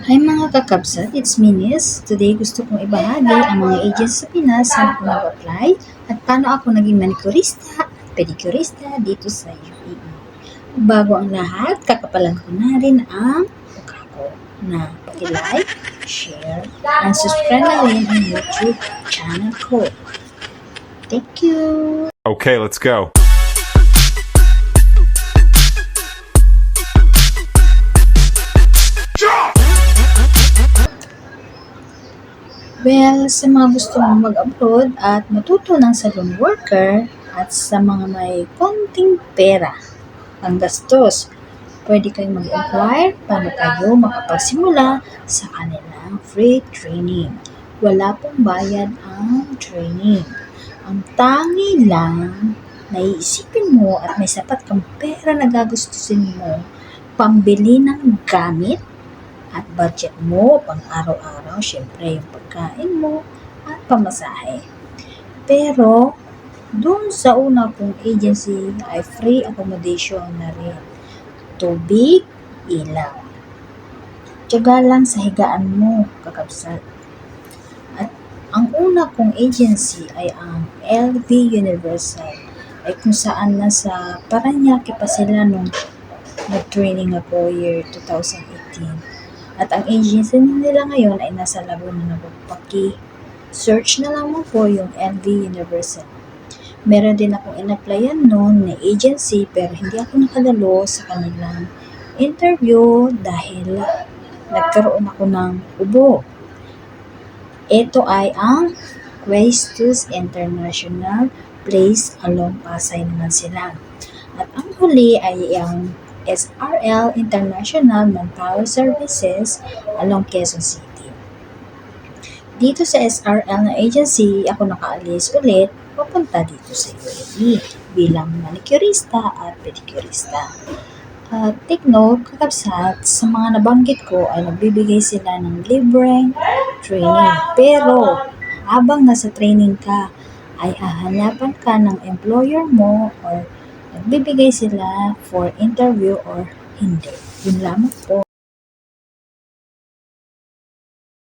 Hi mga kakabsat, it's Minis. Today gusto kong ibahagi ang mga agents sa Pinas saan ako nag-apply at paano ako naging manicurista at pedicurista dito sa UAE. Bago ang lahat, kakapalan ko na rin ang mukha ko na paki-like, share, and subscribe na rin ang YouTube channel ko. Thank you! Okay, let's go. Well, sa mga gustong mag-abroad at matuto ng salon worker at sa mga may konting pera ang gastos, pwede kayong mag-inquire paano kayo makapagsimula sa kanilang free training. Wala pong bayad ang training. Ang tangi lang na iisipin mo at may sapat kang pera na gagustusin mo pambili ng gamit at budget mo pang araw-araw, syempre yung pagkain mo at pamasahe. Pero, doon sa una kong agency ay free accommodation na rin. Tubig, ilaw. Tiyaga lang sa higaan mo, kakabsat. At ang una kong agency ay ang LV Universal ay kung saan nasa Parañaque pa sila nung nag-training ako year 2018. At ang agency nila ngayon ay nasa Laguna na Paki-search na lang mo po yung LV Universal. Meron din akong in-applyan noon na agency pero hindi ako nakadalo sa kanilang interview dahil nagkaroon ako ng ubo. Ito ay ang Questus International Place along Pasay naman sila. At ang huli ay ang SRL International Manpower Services along Quezon City. Dito sa SRL na agency, ako nakaalis ulit papunta dito sa UAE bilang manicurista at pedicurista. Take note, kakabsat, sa mga nabanggit ko ay nagbibigay sila ng libreng training. Pero habang nasa training ka, ay hahanapan ka ng employer mo or nagbibigay sila for interview or hindi. Yun lamang po.